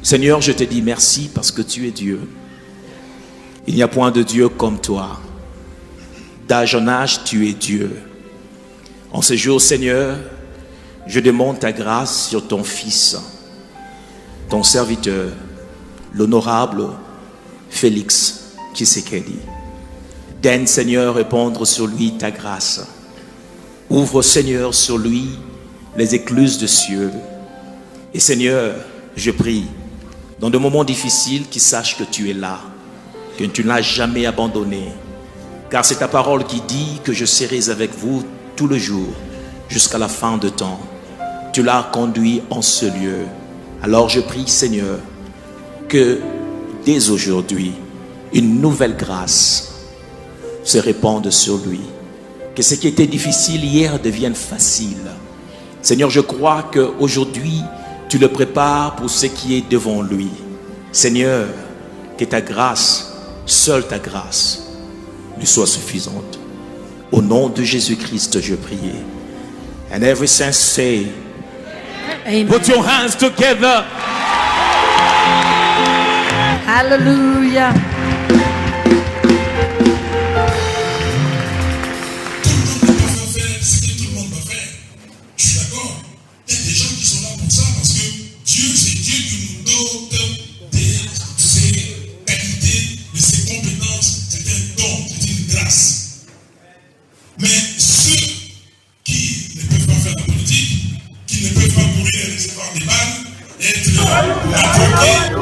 Seigneur, je te dis merci parce que tu es Dieu. Il n'y a point de Dieu comme toi. D'âge en âge, tu es Dieu. En ce jour, Seigneur, je demande ta grâce sur ton Fils, ton serviteur, l'honorable Félix Tshisekedi. Daigne, Seigneur, répandre sur lui ta grâce. Ouvre, Seigneur, sur lui les écluses de cieux. Et Seigneur, je prie, dans des moments difficiles, qu'il sache que tu es là, que tu ne l'as jamais abandonné. Car c'est ta parole qui dit que je serai avec vous tout le jour, jusqu'à la fin de temps. Tu l'as conduit en ce lieu. Alors je prie, Seigneur, que dès aujourd'hui, une nouvelle grâce se répande sur lui. Que ce qui était difficile hier devienne facile. Seigneur, je crois qu'aujourd'hui, tu le prépares pour ce qui est devant lui. Seigneur, que ta grâce, seule ta grâce, lui soit suffisante. Au nom de Jésus-Christ, je prie. And every saint say, Amen. Put your hands together. Hallelujah. Mais ceux qui ne peuvent pas faire la politique, qui ne peuvent pas courir et recevoir des balles, être matraqués.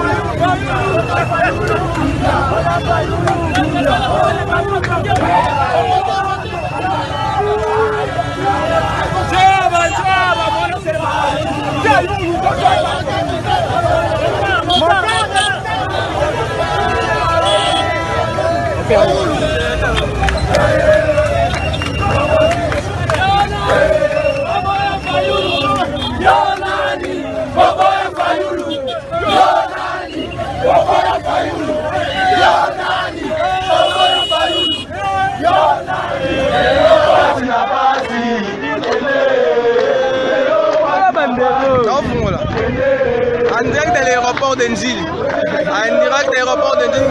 En direct de l'aéroport d'Enzili. En direct de l'aéroport d'Enzili.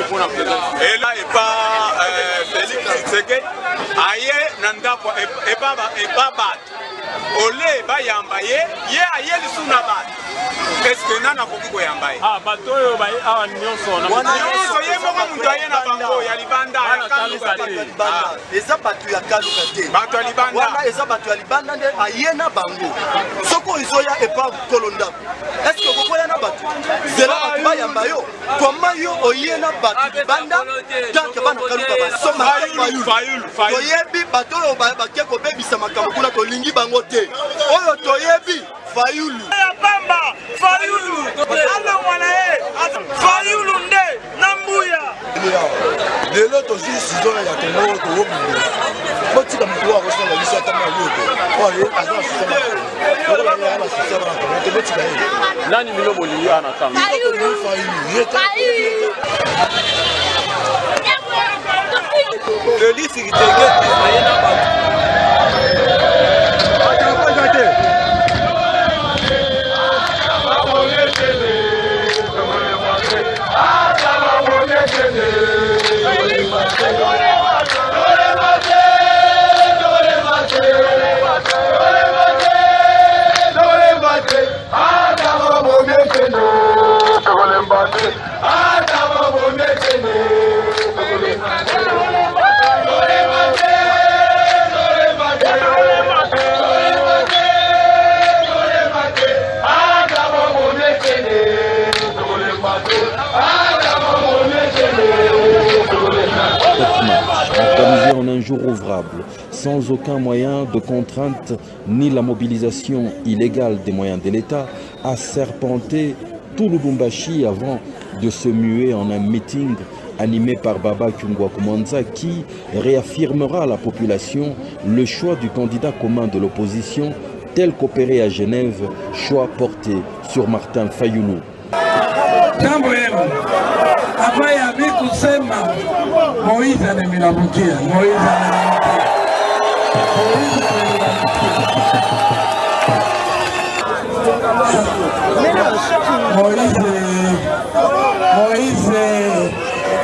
Et là, et pas Félix Tshisekedi, aïe, Nandapa, et pas Olé ba yambaye, ye ayeli suna ba. Est-ce que nana koki ko yambaye? Ah, batoyo ba awa nyonso na. Nyonso ye moko muntu aye na bango ya libanda ya kaluka te. Eza batu ya kaluka te. Batu ya libanda. Wana eza batu ya libanda nde aye na bango. Soko izoya epa kolonda. Est-ce que koko ya na batu? Zela batu ba yambayo. Koma yo oye na batu libanda. Tanke bana kaluka ba. Soma fayulu. Toyebi bato yo ba ke ko bebisa makambo kuna to lingi bango te. Oyo toyebi fayulu. Ya bamba fayulu. Ala mwana fayulu nde nambuya. Lelo to si sizo ya Kongo to wobu. Botika mtu wa kosa la lisa kama yote. Oye azana sisema. Ola ya la sisema na to botika yeye. Nani milobo li ana kama. Fayulu. Le lit c'est organisé en un jour ouvrable, sans aucun moyen de contrainte ni la mobilisation illégale des moyens de l'État, a serpenté tout Lubumbashi avant de se muer en un meeting animé par Baba Kyungwa-Kumanza qui réaffirmera à la population le choix du candidat commun de l'opposition tel qu'opéré à Genève, choix porté sur Martin Fayulu. Hapa ya mimi kusema Moiza nimelamukia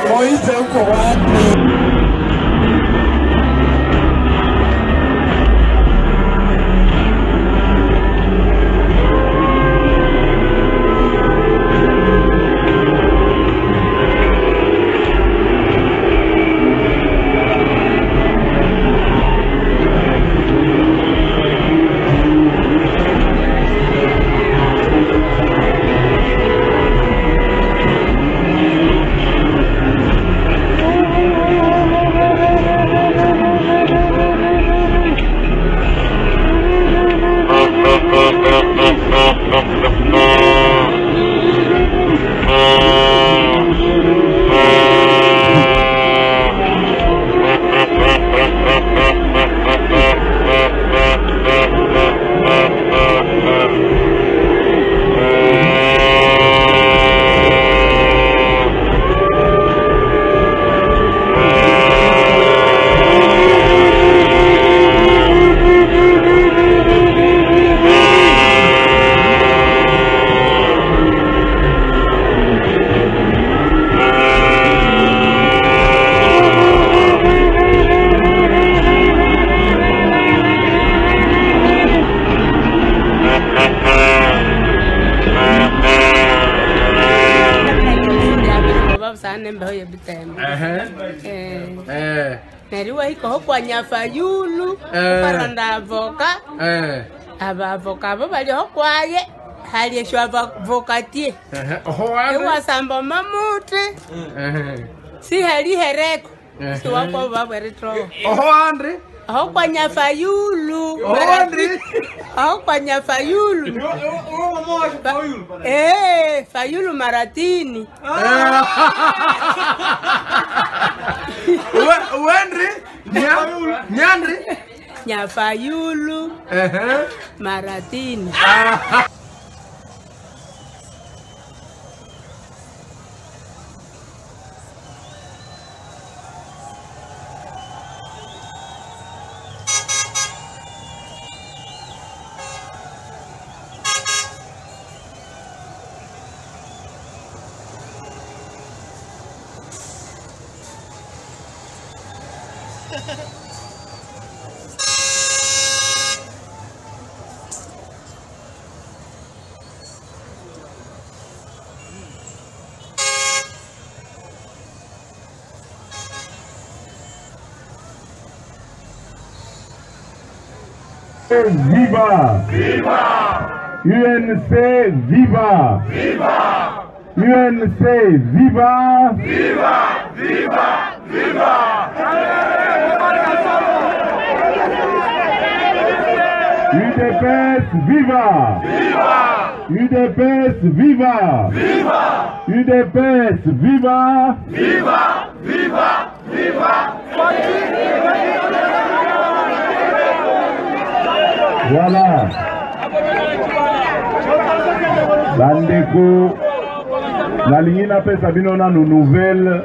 Moize uko wapi? Neriwa iko kwa Nyafayulu paranda avoka abavoka abo bali hokwaye hali esho avokatie ewa samba mamute si hali hereko si wako babweretro Andre aho kwa Nyafayulu aho kwa Nyafayulu Fayulu Maratini Wendri Nyandri Nyafayulu Maratini Viva! Viva! UNC viva! Viva! UNC viva! Viva! Viva! Viva! UDPS viva! Viva! UDPS viva! Viva! UDPS viva! Viva! Viva! Viva! Voilà. Bandeko, la ligne n'a pas sabiné on a nos nouvelles.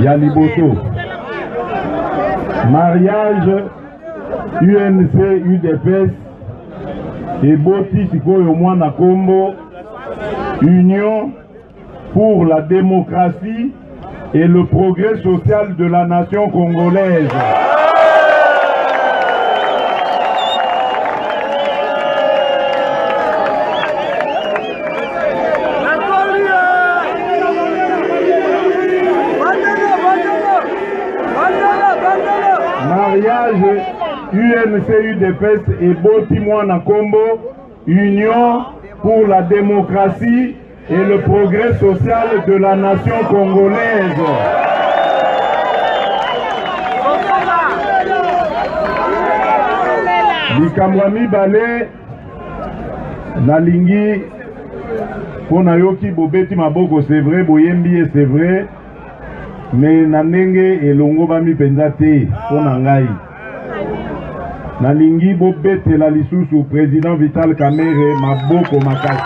Yaliboto. Mariage UNC UDPS et Boti Sikoyo Mwana Kombo. Union pour la démocratie et le progrès social de la nation congolaise. Mariage UNC UDPS et Boti Mwana Kombo, Union pour la démocratie et le progrès social de la nation congolaise. Likamwami Balé Nalingi Ponayoki Bobeti Maboko, c'est vrai, Boyembi c'est vrai, mais Nanenge et Longo Bami Penzate Ponangai. Nalingi Bobete la lisusu président Vital Kamerhe Maboko Makasi.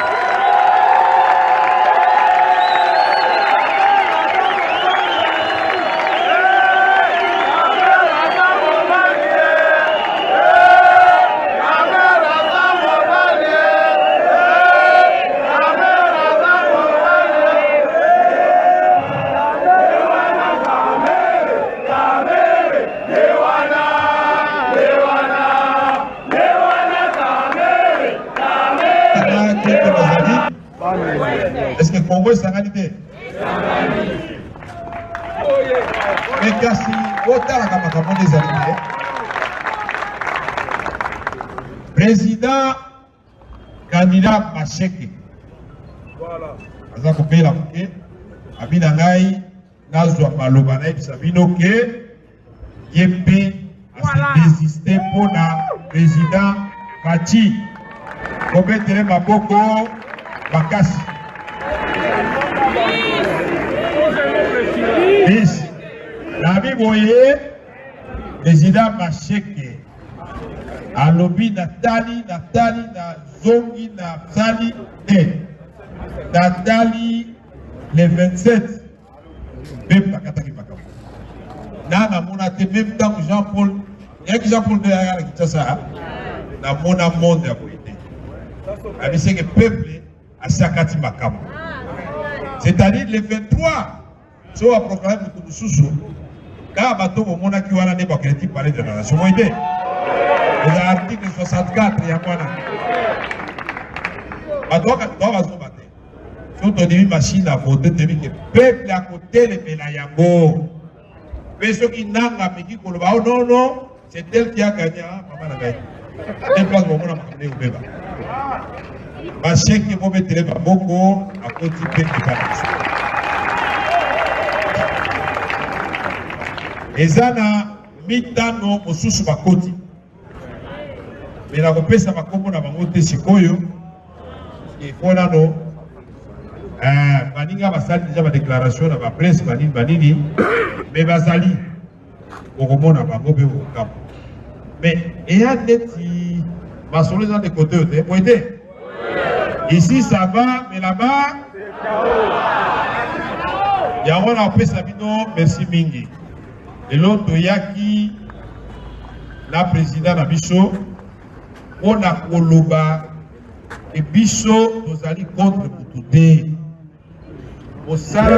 Est-ce que le Congo est sanalité? Mais kasi, otala kama kama des alliés. Président, candidat Macheke. Voilà. Aza ko pela ke abina ngai nazwa maloba na bisabino ke yempe a désister pour la président Fati. Kobetere maboko Bakasi. Bis. La Biboye, président Macheke. Alobi Natali, na Zongi, na Sali, Natali, le 27. Même Pakataki Pakam. Nana Monate, même temps Jean-Paul, il y a que Jean-Paul de la Kitasa, na Mona Monde à Boïté. Avec ce que peuple à Sakati Makam. C'est-à-dire le 23, sur un programme de Soussou, quand bateau au monde qui va pas critique parler de la nation moïté. L'article 64, il y a quoi là? Bateau va se battre. Si on dit machine à voter, tu dis que le peuple à côté les Ménayango. Mais ceux qui n'ont pas mis oh non, non, c'est elle qui a gagné. Maman a gagné. Elle place au monde à m'amener au bébé. Ma chèque qui va mettre les baboko à côté du pays qui va passer. Et ça n'a mis dans nos sous bakoti. Mais la repère ça va comme on a monté Sikoyo. Il faut là non. Baninga basali déjà ma déclaration dans ma presse banini mais basali au moment na bango be au camp. Mais il y a des petits masolo dans des côtés vous pouvez. Ici ça va mais là-bas il y a on a fait Sabino merci mingi. Et l'autre yaki la présidente na biso on a koloba et biso nous allons contre pour tout. Au sein de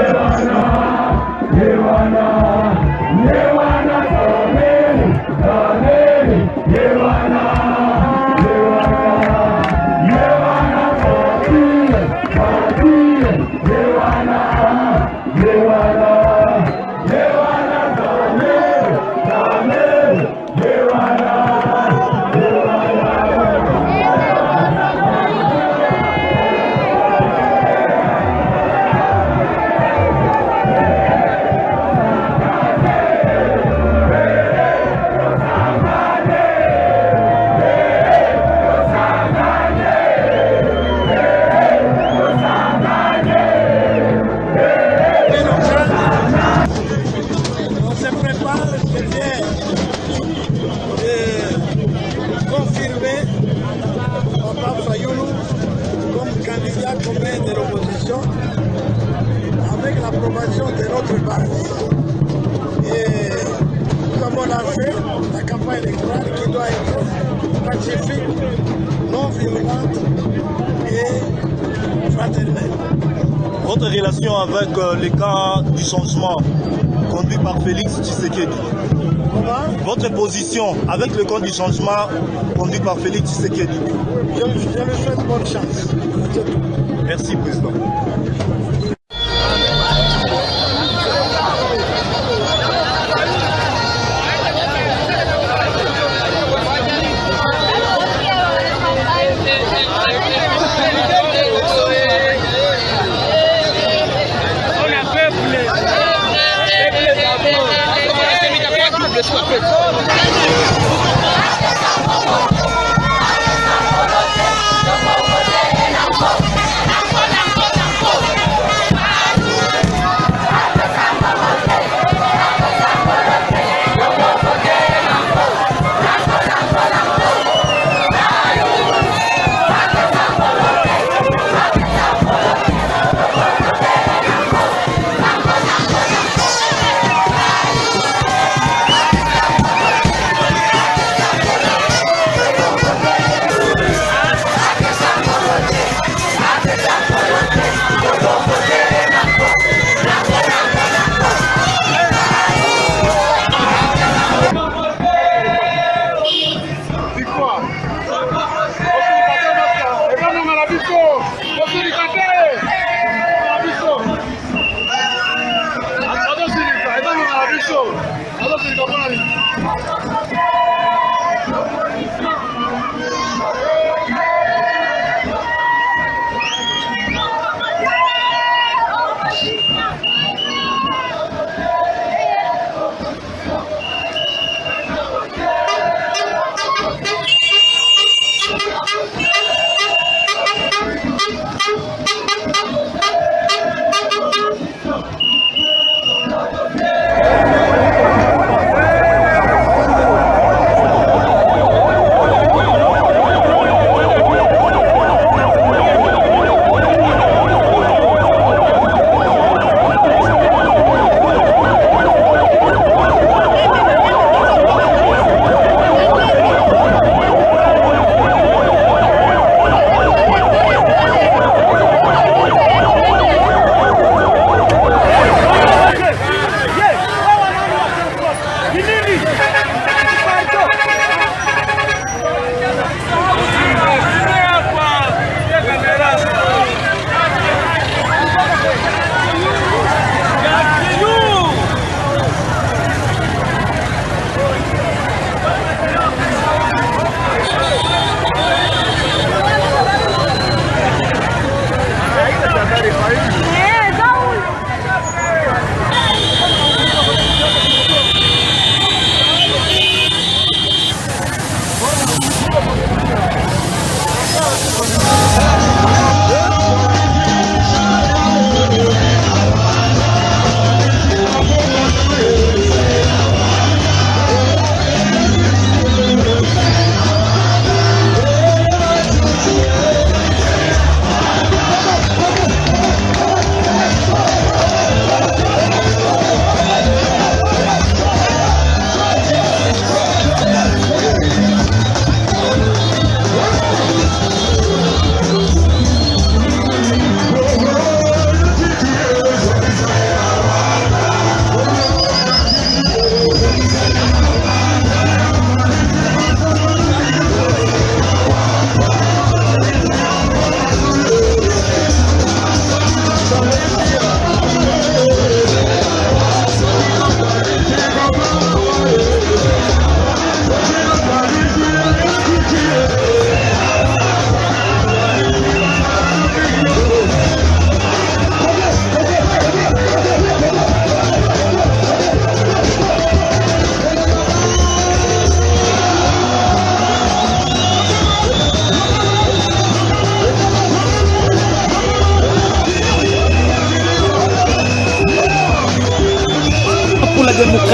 pacifique, non violente et fraternelle. Votre relation avec les camps du changement conduit par Félix Tshisekedi. Votre position avec le camp du changement conduit par Félix Tshisekedi. Je lui souhaite bonne chance. Merci, Président.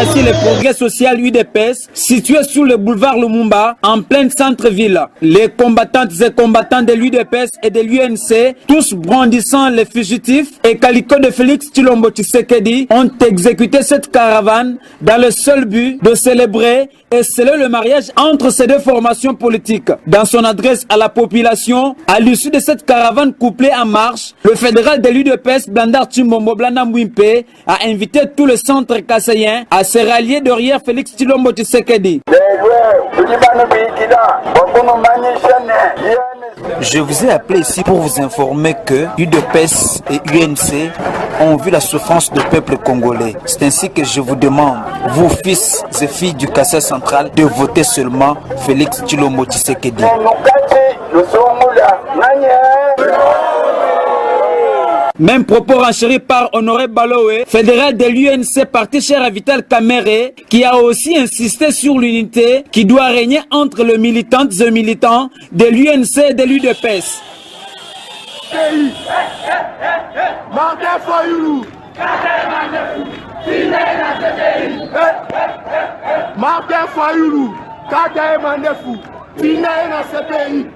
démocratie et le progrès social UDPS, situé sur le boulevard Lumumba, en plein centre-ville. Les combattantes et combattants de l'UDPS et de l'UNC, tous brandissant les fugitifs et calico de Félix Tshilombo Tshisekedi, ont exécuté cette caravane dans le seul but de célébrer et sceller le mariage entre ces deux formations politiques. Dans son adresse à la population, à l'issue de cette caravane couplée en marche, le fédéral de l'UDPS, Blandar Chimbombo Blanda Mwimpe, a invité tout le centre kassaïen à se rallier derrière Félix Tshilombo Tshisekedi. Je vous ai appelé ici pour vous informer que UDPS et UNC ont vu la souffrance du peuple congolais. C'est ainsi que je vous demande, vous fils et filles du Kassai central, de voter seulement Félix Tshilombo Tshisekedi. Même propos renchéri par Honoré Baloé, fédéral de l'UNC, parti cher à Vital Kamere, qui a aussi insisté sur l'unité qui doit régner entre les militantes et militants de l'UNC et de l'UDPS. Martin Fayoulou, Kata Mandefou, Tina na CPI.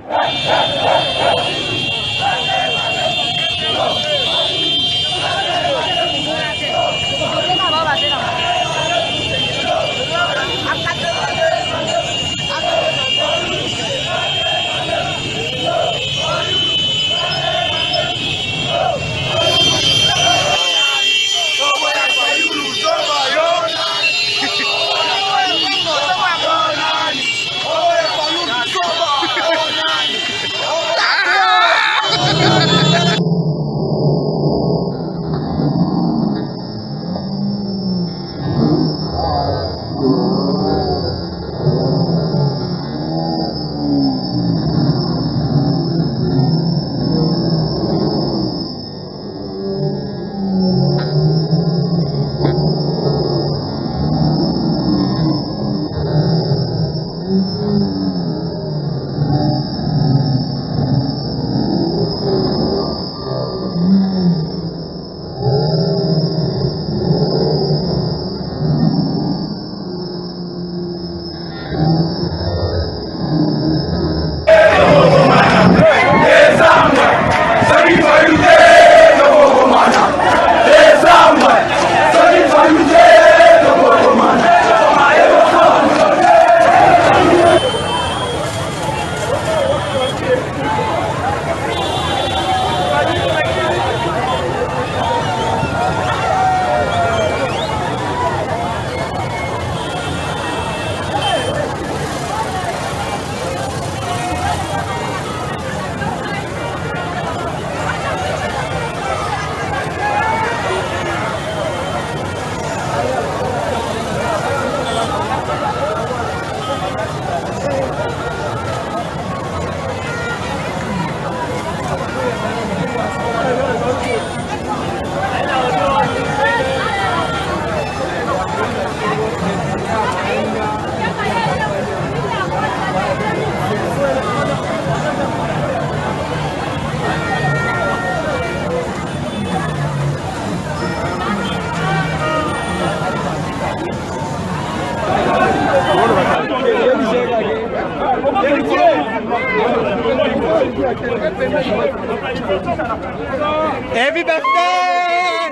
Happy birthday!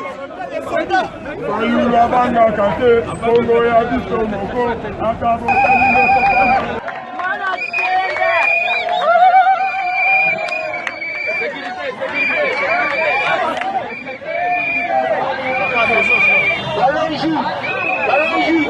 Fayulu abanga kate, Kongo ya biso moko, akabo kalile sokana. Allons-y! Allons-y!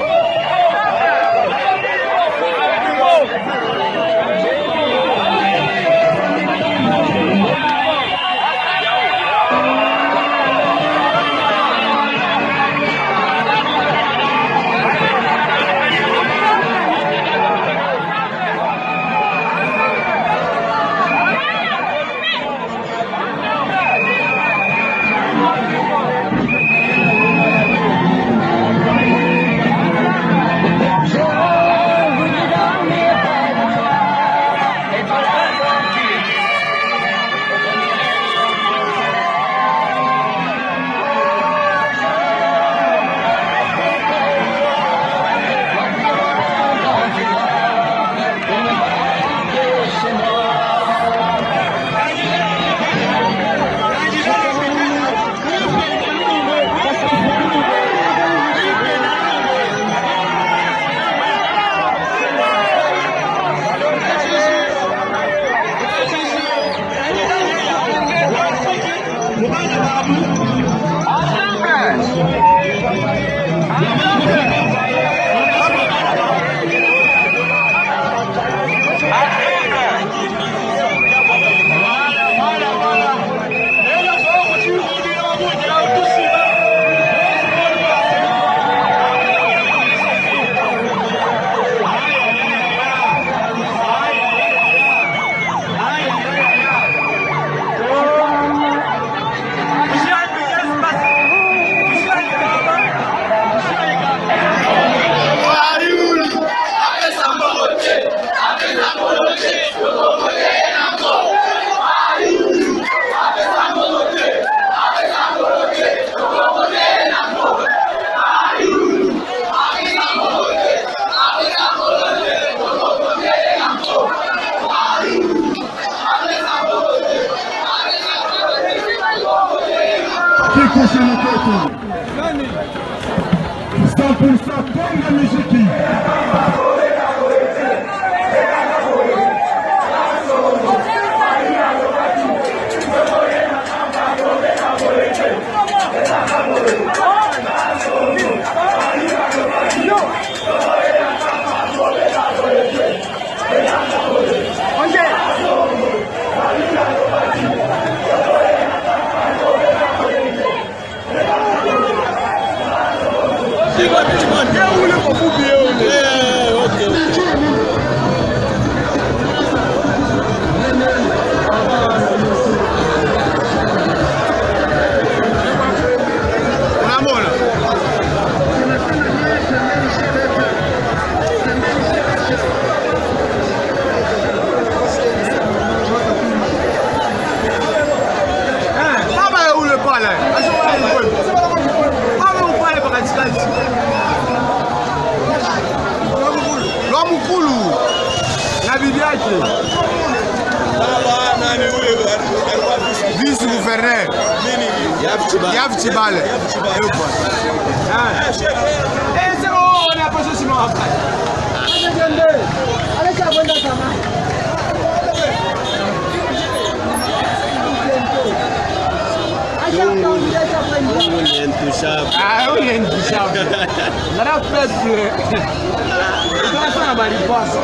kushana kwetu 100% Kongo muziki. Vice-gouverneur Yav Tibale. C'est bon, on a posé Simon après. Ah, on est intouchable. On a fait bleu. On a fait un balipasse.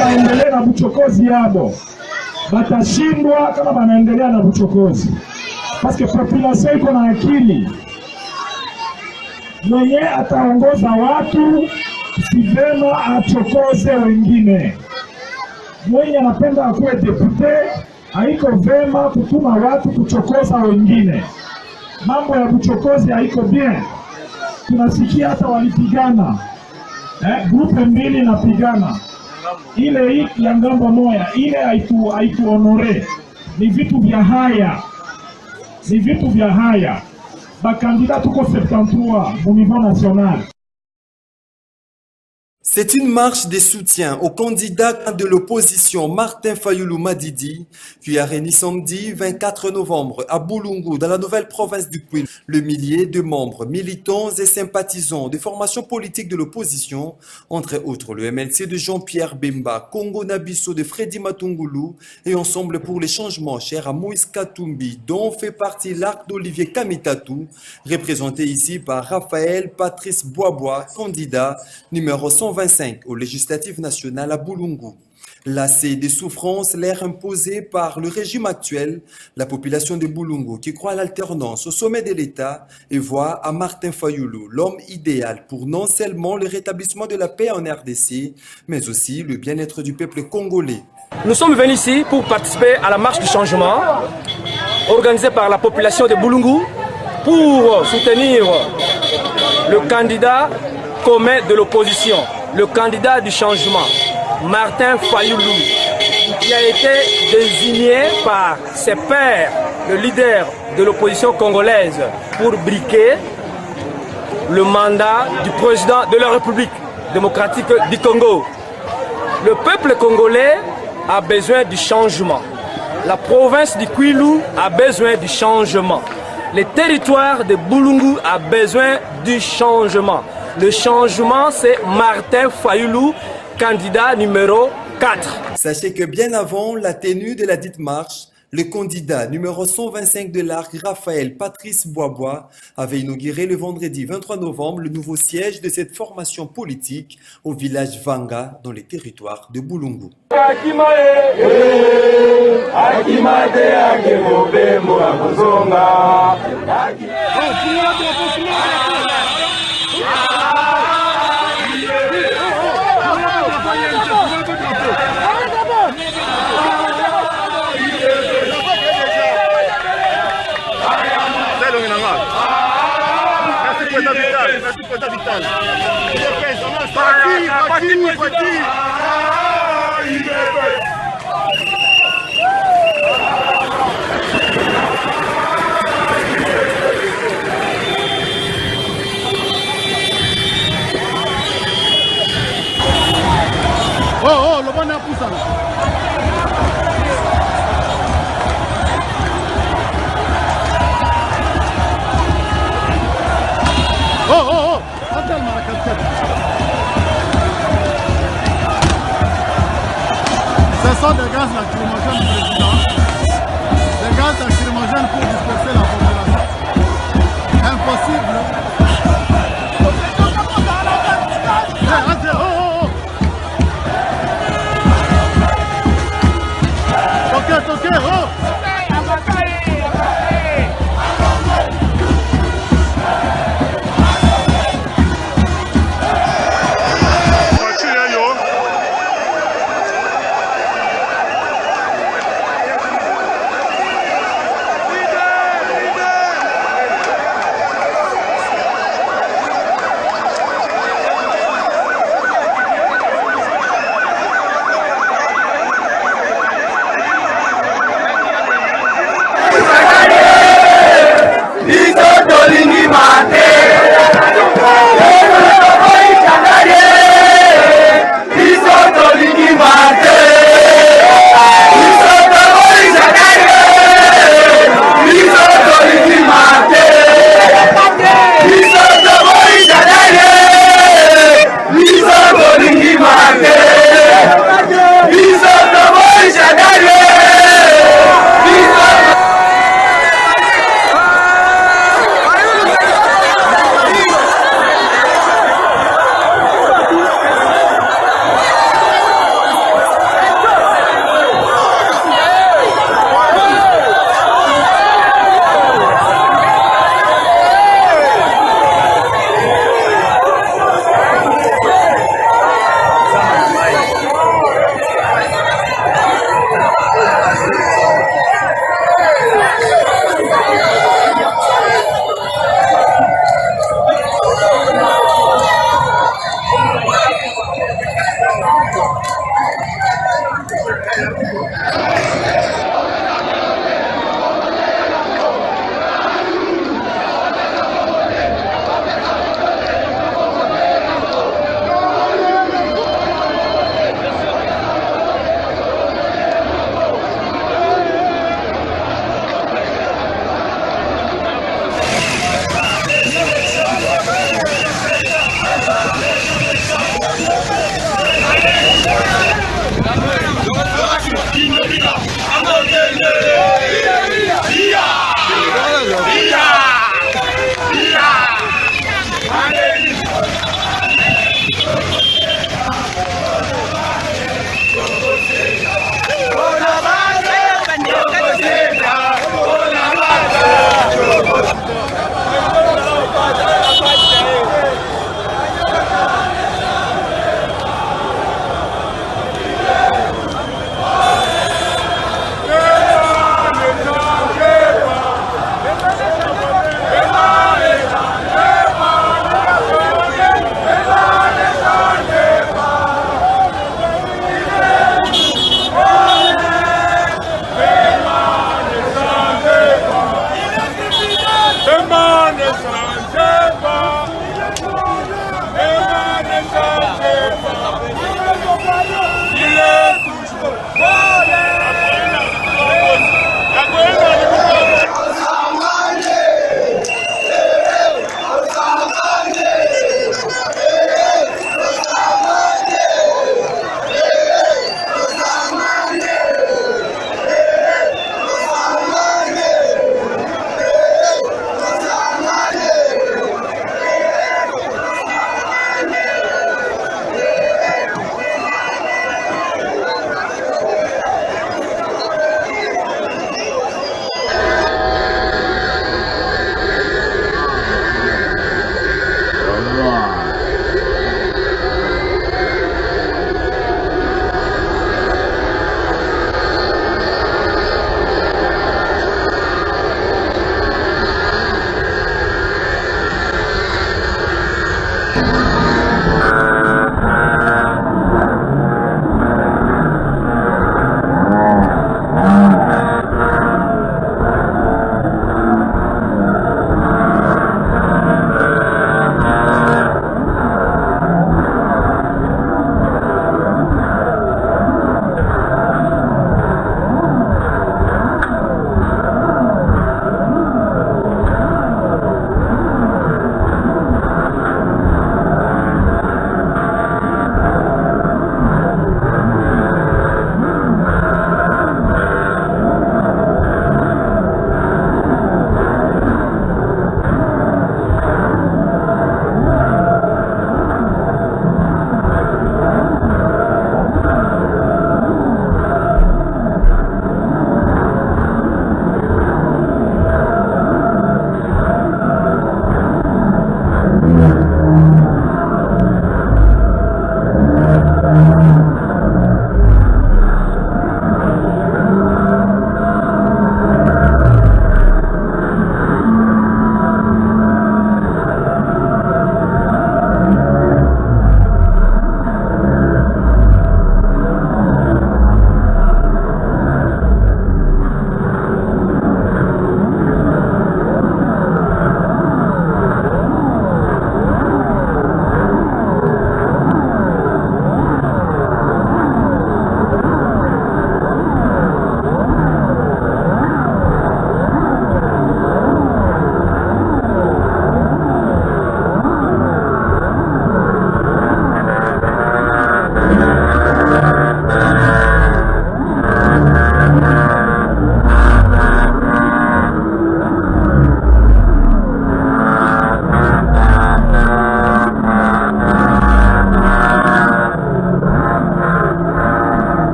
Baendelee na buchokozi yabo, batashindwa kama banaendelea na buchokozi, paske population iko na akili. Mwenye ataongoza watu si vema achokoze wengine. Mwenye anapenda akuwe depute, haiko vema kutuma watu kuchokoza wengine. Mambo ya buchokozi haiko bien. Tunasikia hata walipigana, grupe mbili napigana, ile ya ngambo moya, ile haitu honore. Ni vitu vya haya, ni vitu vya haya. Bakandida tuko 73 au niveau national. C'est une marche de soutien au candidat de l'opposition Martin Fayulu Madidi qui a réuni samedi 24 novembre à Bulungu dans la nouvelle province du Kwilu. Le millier de membres, militants et sympathisants des formations politiques de l'opposition, entre autres le MLC de Jean-Pierre Bemba, Congo Nabiso de Freddy Matungulu et Ensemble pour les changements cher à Moïse Katumbi, dont fait partie l'arc d'Olivier Kamitatu, représenté ici par Raphaël Patrice Boisbois, candidat numéro 125 aux législatives nationales à Bulungu. Lassée des souffrances, l'air imposé par le régime actuel, la population de Bulungu qui croit à l'alternance au sommet de l'État et voit à Martin Fayulu l'homme idéal pour non seulement le rétablissement de la paix en RDC, mais aussi le bien-être du peuple congolais. Nous sommes venus ici pour participer à la marche du changement organisée par la population de Bulungu pour soutenir le candidat commun de l'opposition, le candidat du changement, Martin Fayulu, qui a été désigné par ses pairs, le leader de l'opposition congolaise, pour briquer le mandat du président de la République démocratique du Congo. Le peuple congolais a besoin du changement. La province du Kwilu a besoin du changement. Le territoire de Bulungu a besoin du changement. Le changement, c'est Martin Fayulu, candidat numéro 4. Sachez que bien avant la tenue de la dite marche, le candidat numéro 125 de l'arc, Raphaël Patrice Boisbois, avait inauguré le vendredi 23 novembre le nouveau siège de cette formation politique au village Vanga, dans les territoires de Bulungu. Oh, le bon pousse. Oh, attends, ce sont des gaz lacrymogènes, président. Des gaz lacrymogènes pour disperser la population. Impossible. Ok, oh!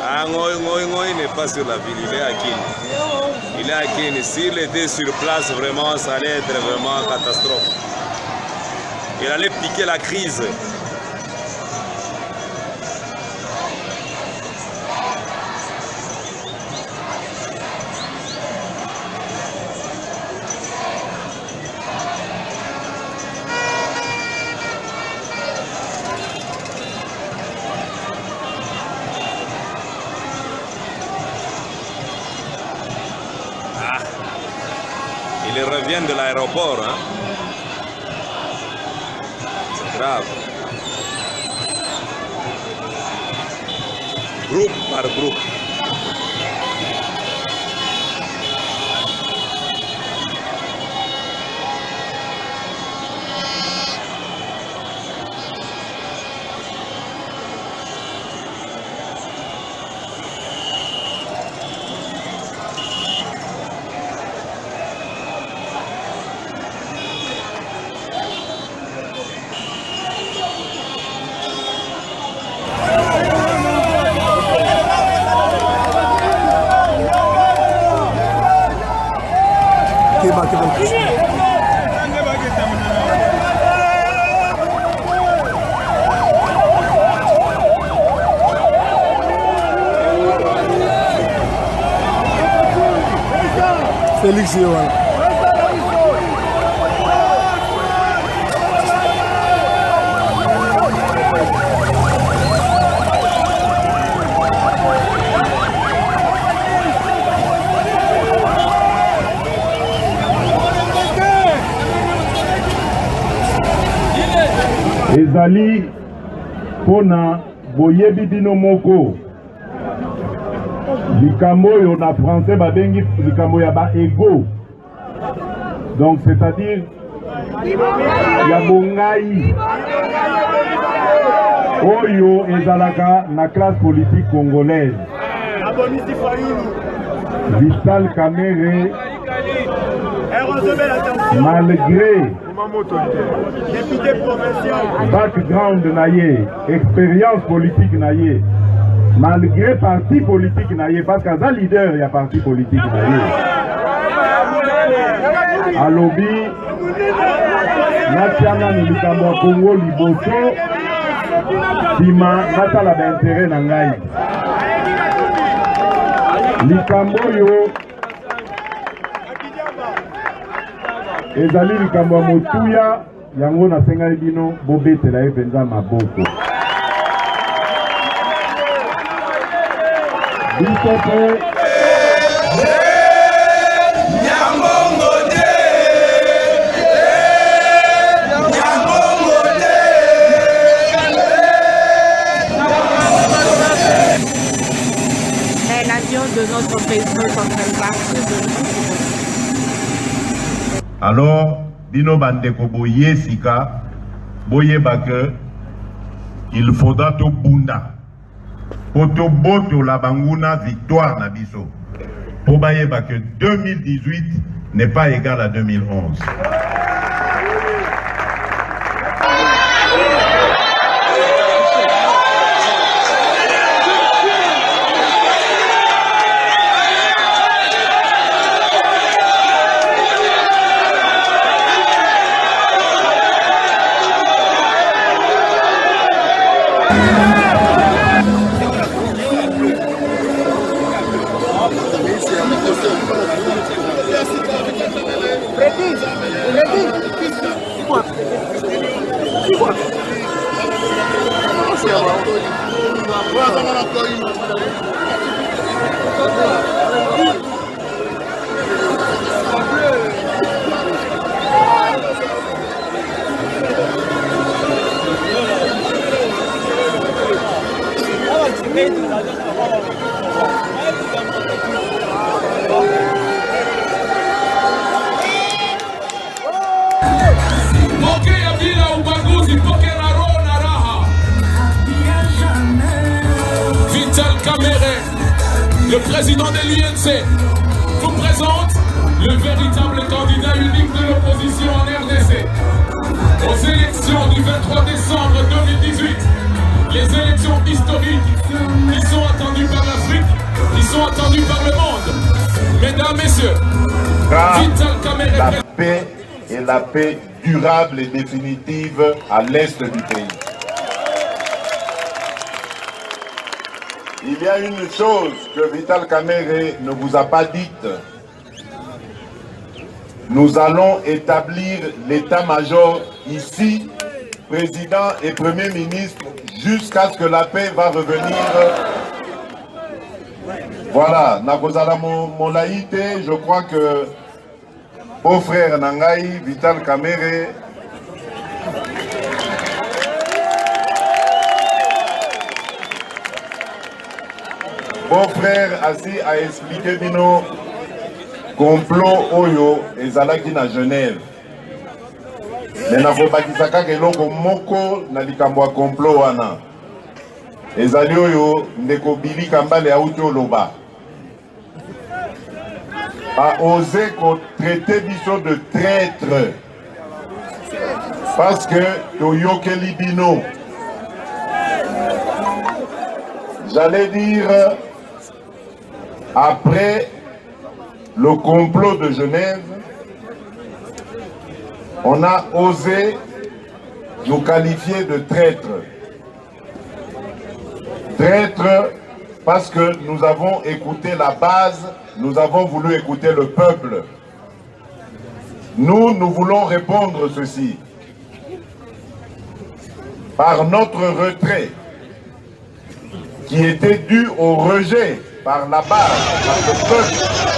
Ah, Ngoï n'est pas sur la ville, il est à Kine. Il est à Kine. S'il était sur place, vraiment, ça allait être vraiment une catastrophe. Il allait piquer la crise. Il revient de l'aéroport, hein? C'est grave. Groupe par groupe. Félix, voilà. ezali pona boyebi bino moko likambo oyo na français babengi likambo ya ba ego, donc c'est-à-dire ya bongai oyo ezalaka na classe politique congolaise. Vital Kamerhe, malgré background naye, expérience politique naye, malgré parti politique naye, parce qu'à leader il y a parti politique naye, alobi natiana ni likambo ya Congo liboso bima natala ba intérêt na ngai likambo yo ezali likambo ya motuya yango nasengaki bino bobetela ye mpenza maboko. biso mpe de notre président est en train de partir de nous. Alors, bino bandeko boye sika, boye bake, il faudra to bunda. Poto boto la banguna victoire na biso. Po baye bake 2018 n'est pas égal à 2011. Pokea bila ubaguzi, pokea na roho na raha. Vital Kamerhe, le président de l'UNC, vous présente le véritable candidat unique de l'opposition en RDC. Aux élections du 23 décembre 2018, les élections historiques qui sont attendues par l'Afrique, qui sont attendues par le monde. Mesdames, Messieurs, Vital Kamerhe. La paix est la paix durable et définitive à l'est du pays. Il y a une chose que Vital Kamerhe ne vous a pas dite. Nous allons établir l'état-major ici, président et premier ministre, jusqu'à ce que la paix va revenir. Voilà, Nakozala Molaïte, je crois que beau frère Nangaï, Vital Kamerhe, beau frère Assis a expliqué bino complot oyo ezalaki na Genève. Mais nakobakisaka keloko moko na likambo ya complot wana. Ezali oyo ndeko Billy Kambale auti oloba. A osé traiter biso de traître parce que toyokeli bino. J'allais dire, après le complot de Genève, on a osé nous qualifier de traîtres. Traîtres parce que nous avons écouté la base, nous avons voulu écouter le peuple. Nous voulons répondre ceci. Par notre retrait, qui était dû au rejet par la base, par le peuple,